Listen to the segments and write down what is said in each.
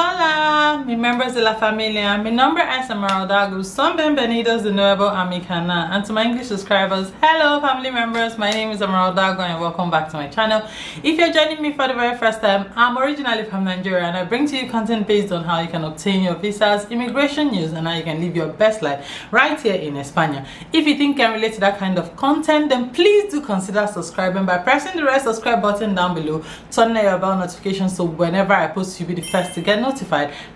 Hola, mis members de la familia. Mi nombre es Esmeralda. Son bienvenidos de nuevo a mi canal. And to my English subscribers, hello family members. My name is Esmeralda and welcome back to my channel. If you're joining me for the very first time, I'm originally from Nigeria and I bring to you content based on how you can obtain your visas, immigration news, and how you can live your best life right here in España. If you think you can relate to that kind of content, then please do consider subscribing by pressing the red subscribe button down below. Turn on your bell notifications so whenever I post, you'll be the first to get notified.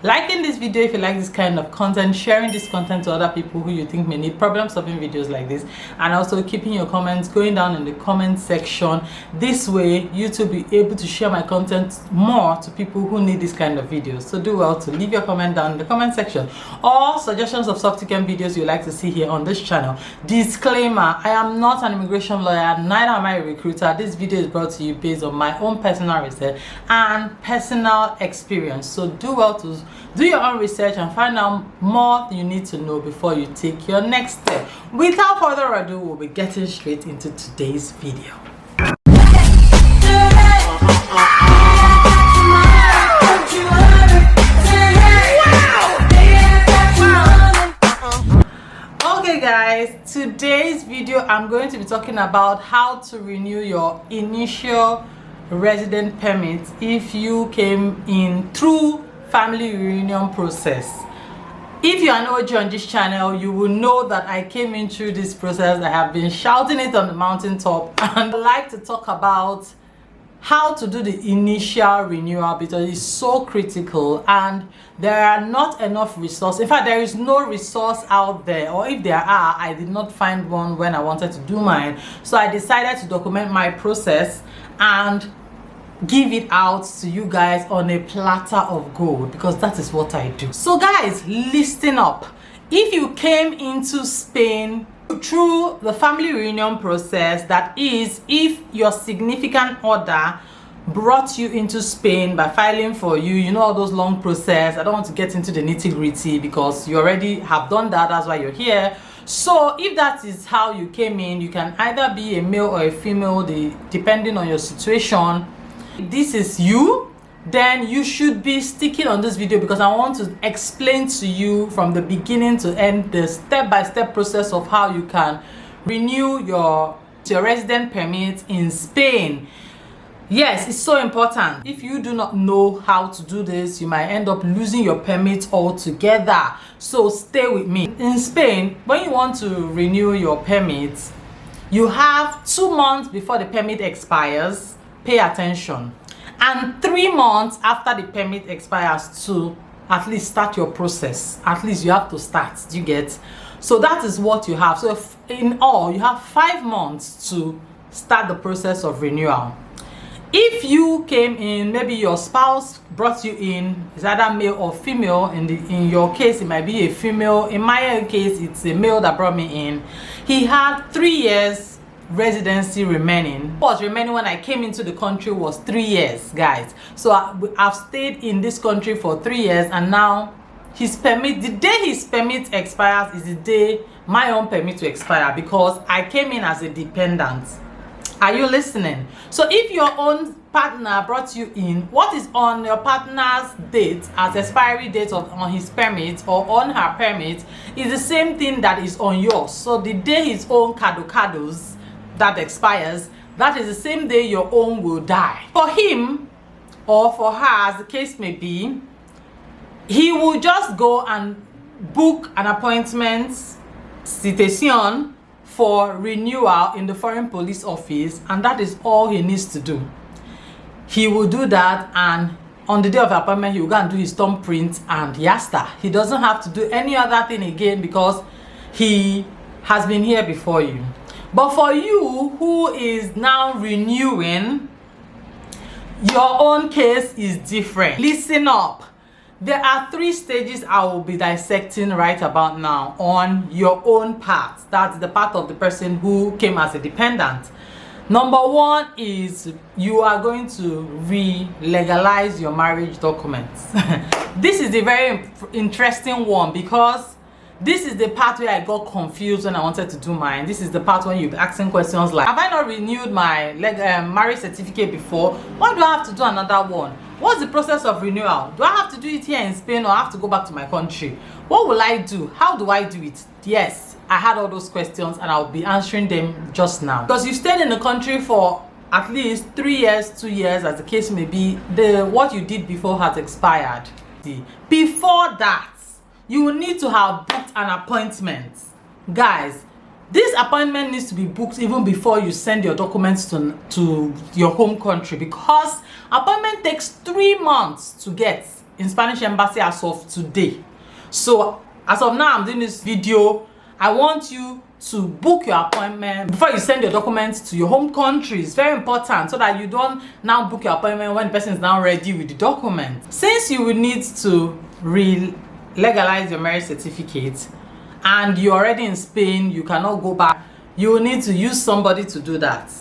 Liking this video if you like this kind of content, sharing this content to other people who you think may need problem solving videos like this, and also keeping your comments going down in the comment section. This way YouTube will be able to share my content more to people who need this kind of videos. So do well to leave your comment down in the comment section or suggestions of subsequent videos you'd like to see here on this channel. Disclaimer: I am not an immigration lawyer, neither am I a recruiter. This video is brought to you based on my own personal research and personal experience. So do well to do your own research and find out more you need to know before you take your next step. Without further ado, we'll be getting straight into today's video. Okay guys, today's video I'm going to be talking about how to renew your initial resident permit if you came in through family reunion process. If you are an OG on this channel, you will know that I came in through this process. I have been shouting it on the mountaintop, and I like to talk about how to do the initial renewal because it's so critical and there are not enough resources. In fact, there is no resource out there, or if there are, I did not find one when I wanted to do mine. So I decided to document my process and give it out to you guys on a platter of gold because that is what I do. So guys, listen up. If you came into Spain through the family reunion process, that is, if your significant other brought you into Spain by filing for you, you know, all those long process. I don't want to get into the nitty-gritty because you already have done that, that's why you're here. So if that is how you came in, you can either be a male or a female, depending on your situation. This is you, then you should be sticking on this video because I want to explain to you from the beginning to end the step-by-step process of how you can renew your resident permit in Spain. Yes, it's so important. If you do not know how to do this, you might end up losing your permit altogether. So stay with me. In Spain, when you want to renew your permit, you have 2 months before the permit expires. Pay attention. And 3 months after the permit expires to at least start your process. At least you have to start. Do you get? So that is what you have. So if in all, you have 5 months to start the process of renewal. If you came in, maybe your spouse brought you in, is either male or female. In your case, it might be a female. In my case, it's a male that brought me in. He had 3 years residency remaining. What was remaining when I came into the country was 3 years, guys. So I've stayed in this country for 3 years, and now his permit, the day his permit expires is the day my own permit to expire because I came in as a dependent. Are you listening? So if your own partner brought you in, what is on your partner's date as expiry date on his permit or on her permit is the same thing that is on yours. So the day his own caducados that expires, that is the same day your own will die. For him or for her, as the case may be, he will just go and book an appointment, citation, for renewal in the foreign police office, and that is all he needs to do. He will do that, and on the day of appointment he will go and do his thumbprint and yasta. He doesn't have to do any other thing again because he has been here before you. But for you who is now renewing, your own case is different. Listen up. There are 3 stages I will be dissecting right about now on your own part. That's the part of the person who came as a dependent. Number 1 is you are going to re-legalize your marriage documents. This is a very interesting one because this is the part where I got confused when I wanted to do mine. This is the part when you'll be asking questions like, have I not renewed my marriage certificate before? Why do I have to do another one? What's the process of renewal? Do I have to do it here in Spain, or I have to go back to my country? What will I do? How do I do it? Yes, I had all those questions and I'll be answering them just now. Because you've stayed in the country for at least 3 years, 2 years, as the case may be, what you did before has expired. Before that, you will need to have booked an appointment. Guys, this appointment needs to be booked even before you send your documents to your home country, because appointment takes 3 months to get in Spanish embassy as of today. So as of now, I'm doing this video, I want you to book your appointment before you send your documents to your home country. It's very important, so that you don't now book your appointment when the person is now ready with the document. Since you will need to legalize your marriage certificate and you're already in Spain, you cannot go back, you will need to use somebody to do that.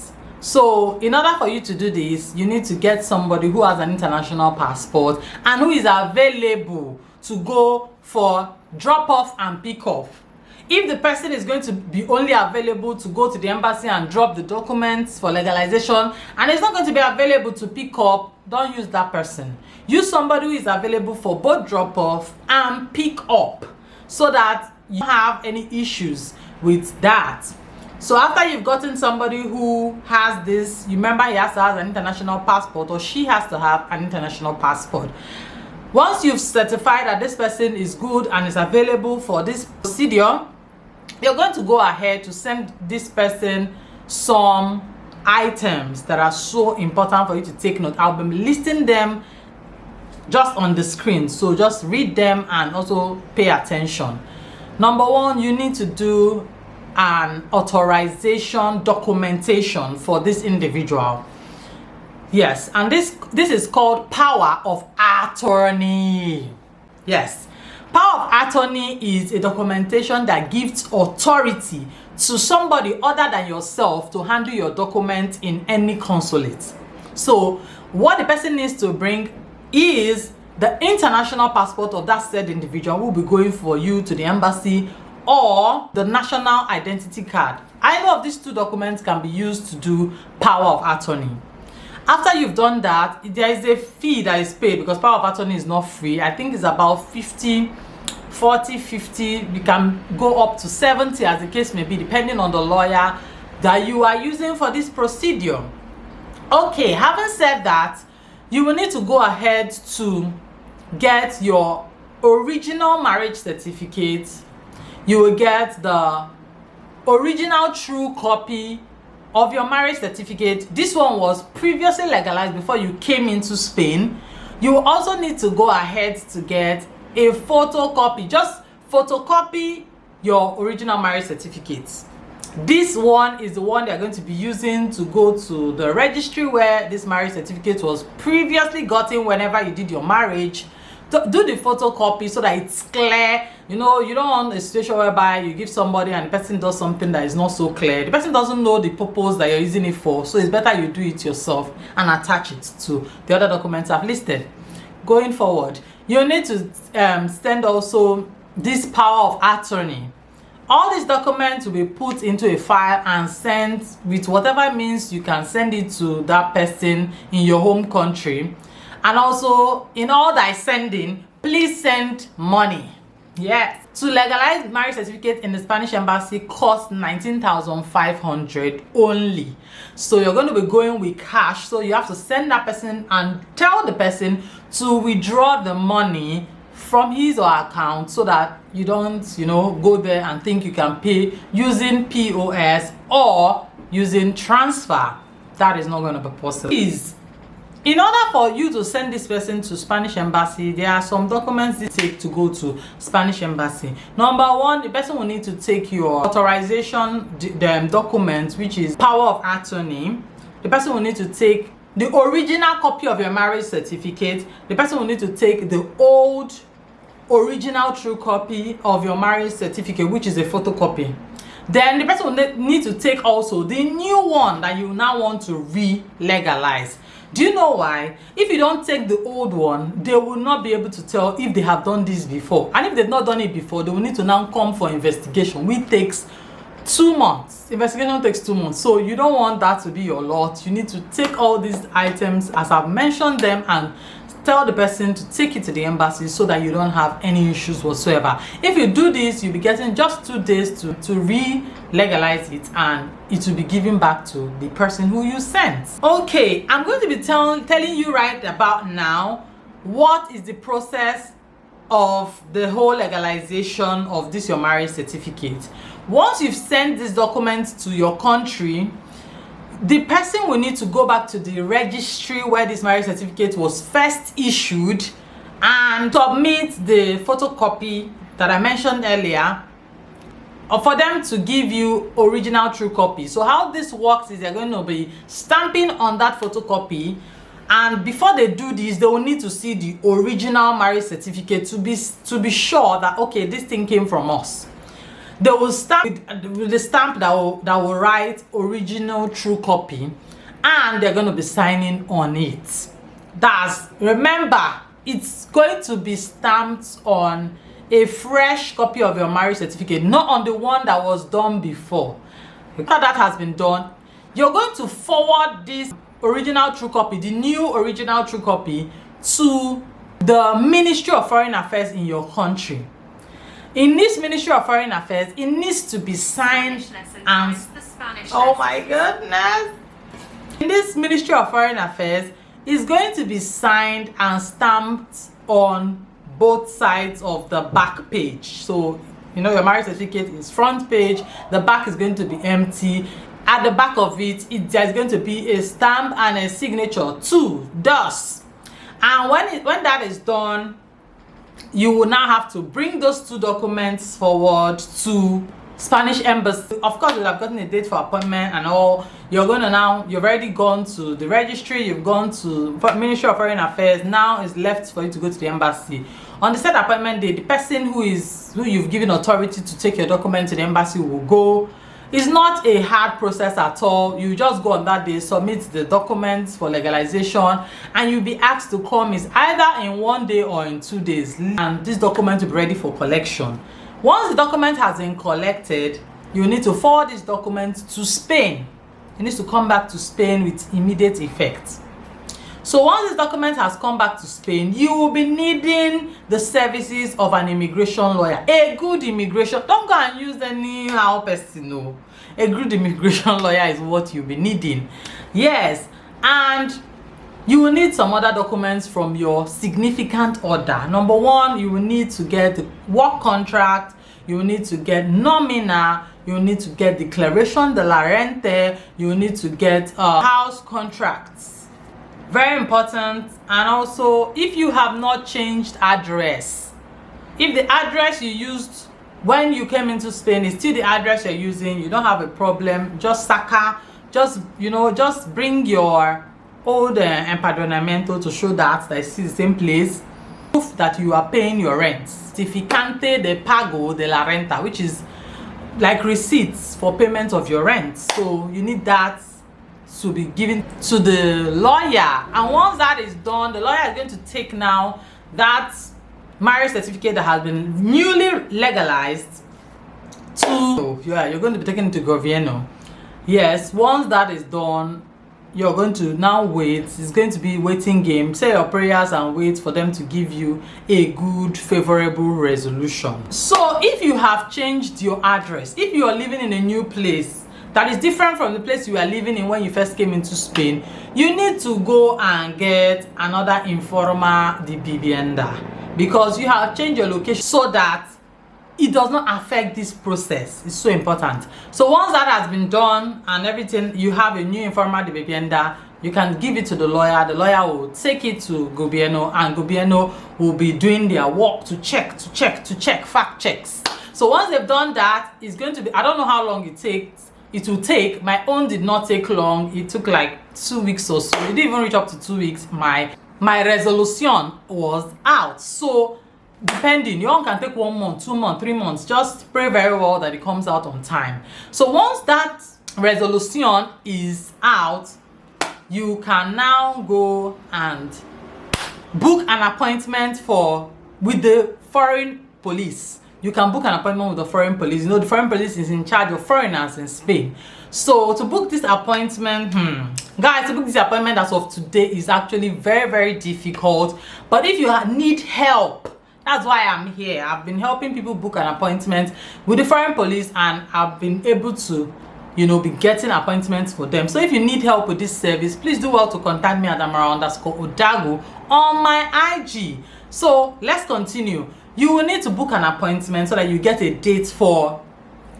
So in order for you to do this, you need to get somebody who has an international passport and who is available to go for drop off and pick up. If the person is going to be only available to go to the embassy and drop the documents for legalization, and it's not going to be available to pick up, don't use that person. Use somebody who is available for both drop off and pick up, so that you don't have any issues with that. So after you've gotten somebody who has this, you remember he has to have an international passport, or she has to have an international passport. Once you've certified that this person is good and is available for this procedure, you're going to go ahead to send this person some items that are so important for you to take note. I'll be listing them just on the screen, so just read them and also pay attention. Number one, you need to do an authorization documentation for this individual. Yes, and this is called power of attorney. Yes, power of attorney is a documentation that gives authority to somebody other than yourself to handle your document in any consulate. So what the person needs to bring is the international passport of that said individual who will be going for you to the embassy, or the national identity card. Either of these two documents can be used to do power of attorney. After you've done that, there is a fee that is paid, because power of attorney is not free. I think it's about 50, 40, 50. You can go up to 70 as the case may be, depending on the lawyer that you are using for this procedure. Okay, having said that, you will need to go ahead to get your original marriage certificate. You will get the original true copy of your marriage certificate. This one was previously legalized before you came into Spain. You will also need to go ahead to get a photocopy. Just photocopy your original marriage certificate. This one is the one they're going to be using to go to the registry where this marriage certificate was previously gotten whenever you did your marriage. Do the photocopy so that it's clear. You know, you don't want a situation whereby you give somebody and the person does something that is not so clear. The person doesn't know the purpose that you're using it for, so it's better you do it yourself and attach it to the other documents I've listed. Going forward, you need to send also this power of attorney. All these documents will be put into a file and sent with whatever means you can send it to that person in your home country. And also, in all that sending, please send money. Yes. To legalize marriage certificate in the Spanish embassy costs 19,500 only. So you're going to be going with cash. So you have to send that person and tell the person to withdraw the money from his or her account, so that you don't, you know, go there and think you can pay using POS or using transfer. That is not going to be possible. Please, in order for you to send this person to Spanish embassy, there are some documents you take to go to Spanish embassy. Number one, the person will need to take your authorization document, which is power of attorney. The person will need to take the original copy of your marriage certificate. The person will need to take the old original true copy of your marriage certificate, which is a photocopy. Then the person will need to take also the new one that you now want to re-legalize. Do you know why? If you don't take the old one, they will not be able to tell if they have done this before. And if they've not done it before, they will need to now come for investigation, which takes 2 months. Investigation takes 2 months. So you don't want that to be your lot. You need to take all these items as I've mentioned them and tell the person to take it to the embassy so that you don't have any issues whatsoever. If you do this, you'll be getting just 2 days to re-legalize it, and it will be given back to the person who you sent. Okay, I'm going to be telling you right about now what is the process of the whole legalization of this your marriage certificate. Once you've sent this document to your country, the person will need to go back to the registry where this marriage certificate was first issued and submit the photocopy that I mentioned earlier, or for them to give you original true copy. So how this works is they're going to be stamping on that photocopy, and before they do this, they will need to see the original marriage certificate to be sure that, okay, this thing came from us. They will stamp with the stamp that will write original true copy, and they're going to be signing on it. Remember, it's going to be stamped on a fresh copy of your marriage certificate, not on the one that was done before. After that has been done, you're going to forward this original true copy, the new original true copy, to the Ministry of Foreign Affairs in your country. In this Ministry of Foreign Affairs, it needs to be signed and oh my goodness! In this Ministry of Foreign Affairs, it's going to be signed and stamped on both sides of the back page. So, you know, your marriage certificate is front page, the back is going to be empty. At the back of it, there's going to be a stamp and a signature too, thus. And when that is done, you will now have to bring those 2 documents forward to Spanish embassy. Of course, you'll have gotten a date for appointment and all. You've already gone to the registry, you've gone to Ministry of Foreign Affairs. Now it's left for you to go to the embassy. On the set appointment day, the person who you've given authority to take your document to the embassy will go. It's not a hard process at all. You just go on that day, submit the documents for legalization, and you'll be asked to come either in 1 day or in 2 days, and this document will be ready for collection. Once the document has been collected, you need to forward this document to Spain. It needs to come back to Spain with immediate effect. So once this document has come back to Spain, you will be needing the services of an immigration lawyer. A good immigration, don't go and use anyhow person, no. A good immigration lawyer is what you'll be needing. Yes, and you will need some other documents from your significant other. Number 1, you will need to get the work contract, you will need to get nomina, you will need to get declaration de la rente, you will need to get house contracts. Very important. And also, if you have not changed address, if the address you used when you came into Spain is still the address you're using, you don't have a problem. Just bring your old empadronamiento to show that it's the same place. Proof that you are paying your rent. Certificante de pago de la renta, which is like receipts for payment of your rent. So you need that to be given to the lawyer, and once that is done, the lawyer is going to take now that marriage certificate that has been newly legalized you're going to be taken to Gobierno. Yes, once that is done, you're going to now wait. It's going to be waiting game. Say your prayers and wait for them to give you a good, favorable resolution. So if you have changed your address, if you are living in a new place that is different from the place you were living in when you first came into Spain, you need to go and get another informa de vivienda, because you have changed your location so that it does not affect this process. It's so important. So once that has been done and everything, you have a new informa de vivienda, you can give it to the lawyer. The lawyer will take it to Gobierno, and Gobierno will be doing their work to check, fact checks. So once they've done that, it's going to be, I don't know how long it will take. My own did not take long. It took like 2 weeks or so. It didn't even reach up to 2 weeks. My resolution was out. So depending, your own can take 1 month, 2 months, 3 months. Just pray very well that it comes out on time. So once that resolution is out, you can now go and book an appointment with the foreign police. you can book an appointment with the foreign police. You know, the foreign police is in charge of foreigners in Spain. So to book this appointment, guys, to book this appointment as of today is actually very, very difficult. But if you need help, that's why I'm here. I've been helping people book an appointment with the foreign police, and I've been able to, you know, be getting appointments for them. So if you need help with this service, please do well to contact me at Amara_Odago on my IG. So let's continue. You will need to book an appointment so that you get a date for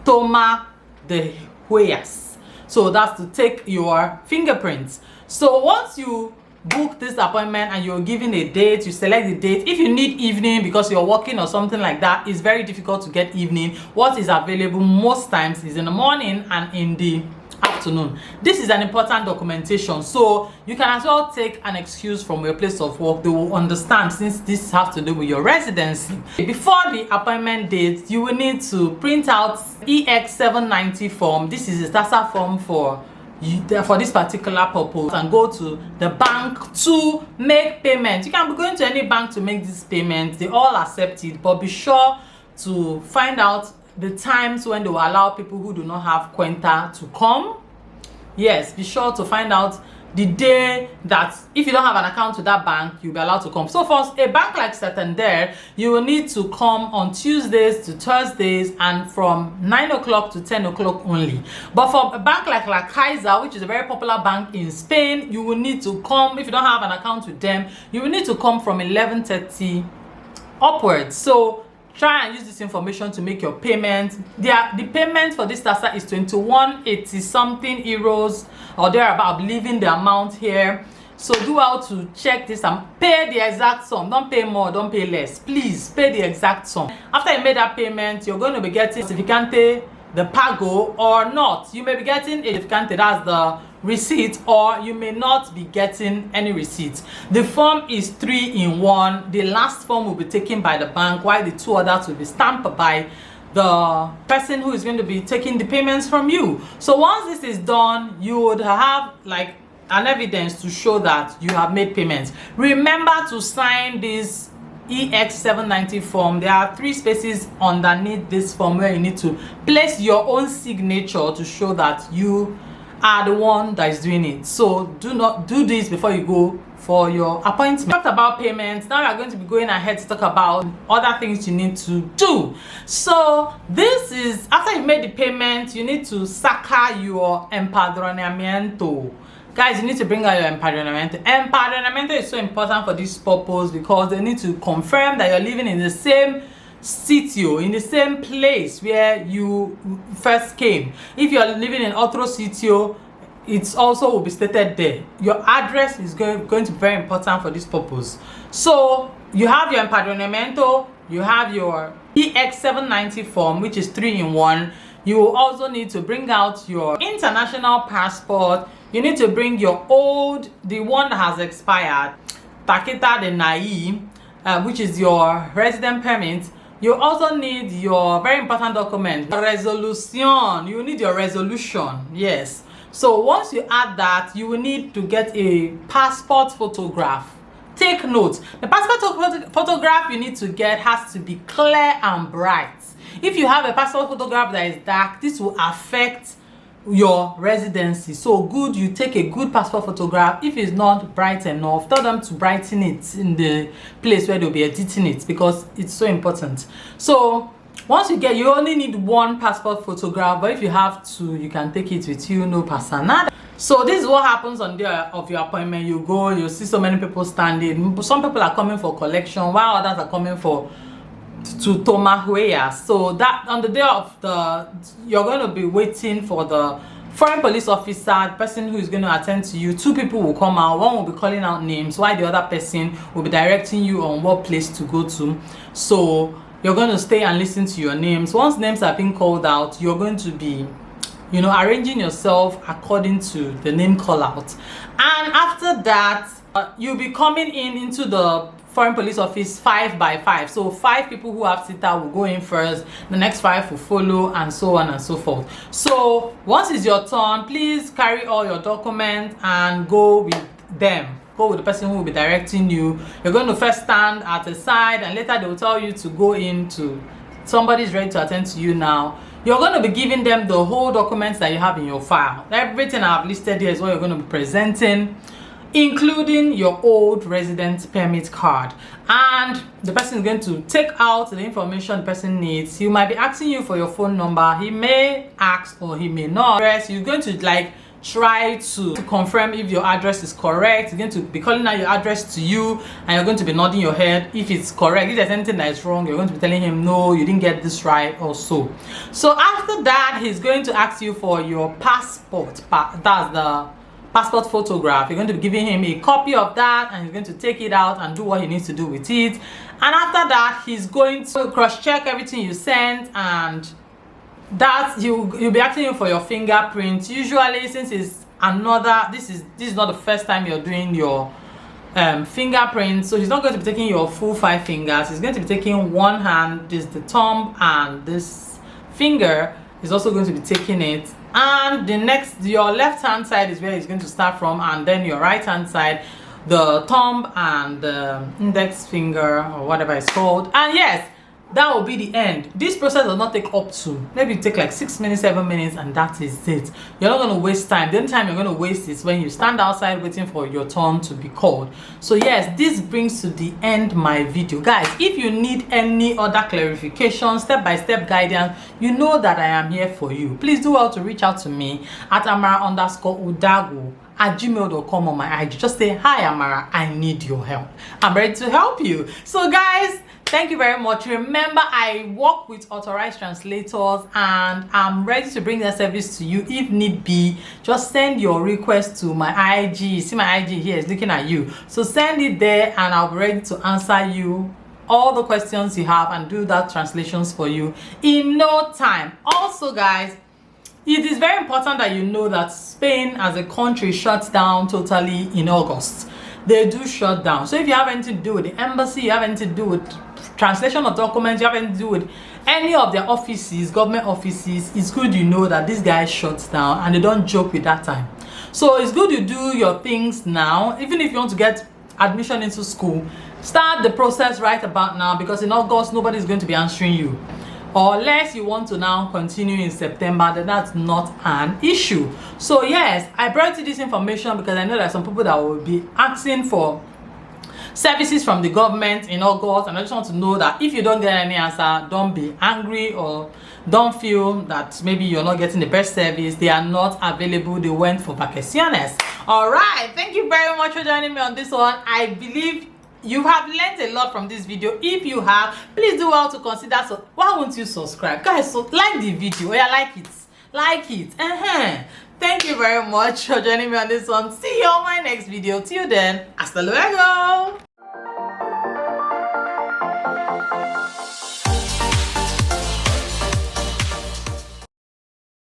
Toma de Huellas. So that's to take your fingerprints. So once you book this appointment and you're given a date, you select the date. If you need evening because you're working or something like that, it's very difficult to get evening. What is available most times is in the morning and in the afternoon. This is an important documentation, so you can as well take an excuse from your place of work. They will understand, since this has to do with your residency. Before the appointment date, you will need to print out EX790 form. This is a TASA form for this particular purpose, and go to the bank to make payment. You can be going to any bank to make this payment. They all accept it, but be sure to find out the times when they will allow people who do not have Cuenta to come. Yes, be sure to find out the day that if you don't have an account with that bank, you'll be allowed to come. So for a bank like Santander, you will need to come on Tuesdays to Thursdays and from 9 o'clock to 10 o'clock only. But for a bank like La Caixa, which is a very popular bank in Spain, you will need to come, if you don't have an account with them, you will need to come from 11:30 upwards. So try and use this information to make your payment. The payment for this TASA is 2180 something euros or thereabout. I'm leaving the amount here. So do well to check this and pay the exact sum. Don't pay more, don't pay less. Please pay the exact sum. After you made that payment, you're going to be getting certificante the pago or not. You may be getting a certificante, that's the receipt, or you may not be getting any receipt. The form is 3-in-1. The last form will be taken by the bank, while the two others will be stamped by the person who is going to be taking the payments from you. So once this is done, you would have like an evidence to show that you have made payments. Remember to sign this EX790 form. There are 3 spaces underneath this form where you need to place your own signature to show that you are the one that is doing it. So do not do this before you go for your appointment. We talked about payments. Now we are going to be going ahead to talk about other things you need to do. So this is after you've made the payment, you need to saca your empadronamiento. Guys, you need to bring out your empadronamiento. Empadronamiento is so important for this purpose because they need to confirm that you're living in the same sitio, in the same place where you first came. If you're living in otro sitio, it also will be stated there. Your address is going to be very important for this purpose. So you have your empadronamiento, you have your EX790 form, which is 3-in-1. You will also need to bring out your international passport. You need to bring your the one that has expired, tarjeta de NIE, which is your resident permit. You also need your very important document, resolution. You need your resolution, yes. So once you add that, you will need to get a passport photograph. Take note, the passport photograph you need to get has to be clear and bright. If you have a passport photograph that is dark, this will affect your residency. So good, you take a good passport photograph. If it's not bright enough, tell them to brighten it in the place where they'll be editing it, because it's so important. So once you only need 1 passport photograph, but if you have 2, you can take it with you, no pasa nada. So this is what happens on the day of your appointment. You go, you see so many people standing. Some people are coming for collection, while others are coming to Toma Huellas. So that on the day of you're going to be waiting for the foreign police officer, the person who is going to attend to you. 2 people will come out. One will be calling out names, while the other person will be directing you on what place to go to. So you're going to stay and listen to your names. Once names are being called out, you're going to be, you know, arranging yourself according to the name call out. And after that, you'll be coming into the foreign police office 5 by 5. So 5 people who have SITA will go in first, the next 5 will follow, and so on and so forth. So once it's your turn, please carry all your documents and go with them. Go with the person who will be directing you. You're going to first stand at the side, and later they will tell you to go into somebody is ready to attend to you now, you're going to be giving them the whole documents that you have in your file. Everything I've listed here is what you're going to be presenting, including your old resident permit card. And the person is going to take out the information the person needs. He might be asking you for your phone number. He may ask or he may not. You're going to like try to confirm if your address is correct. He's going to be calling out your address to you, and you're going to be nodding your head if it's correct. If there's anything that is wrong, you're going to be telling him, no, you didn't get this right or so. So after that, he's going to ask you for your passport. That's the passport photograph. You're going to be giving him a copy of that, and he's going to take it out and do what he needs to do with it. And after that, he's going to cross-check everything you sent, and that you'll be asking you for your fingerprint. Usually, since it's another, this is not the first time you're doing your fingerprint, so he's not going to be taking your full 5 fingers. He's going to be taking one hand, this the thumb, and this finger is also going to be taking it. And the next, your left hand side is where he's going to start from, and then your right hand side, the thumb and the index finger or whatever it's called. And yes, that will be the end. This process does not take up to, maybe take like 6 minutes, 7 minutes, and that is it. You're not going to waste time. The only time you're going to waste is when you stand outside waiting for your turn to be called. So yes, this brings to the end my video. Guys, if you need any other clarification, step-by-step guidance, you know that I am here for you. Please do well to reach out to me at amara_udagu@gmail.com on my IG. Just say, hi Amara, I need your help. I'm ready to help you. So guys, thank you very much. Remember, I work with authorized translators, and I'm ready to bring that service to you if need be. Just send your request to my IG. See, my IG here is looking at you. So send it there, and I'll be ready to answer you all the questions you have and do that translations for you in no time. Also, guys, it is very important that you know that Spain as a country shuts down totally in August. They do shut down. So if you have anything to do with the embassy, you have anything to do with translation of documents, you have anything to do with any of their offices, government offices, it's good you know that this guy shuts down, and they don't joke with that time. So it's good you do your things now. Even if you want to get admission into school, start the process right about now, because in August nobody's going to be answering you. Or unless you want to now continue in September, then that's not an issue. So yes, I brought you this information because I know there are some people that will be asking for services from the government in August, and I just want to know that if you don't get any answer, don't be angry or don't feel that maybe you're not getting the best service. They are not available. They went for vacaciones. All right, thank you very much for joining me on this one. I believe you have learned a lot from this video. If you have, please do well to consider, so why won't you subscribe, guys? So like the video. Yeah, like it. Thank you very much for joining me on this one. See you on my next video. Till then, hasta luego.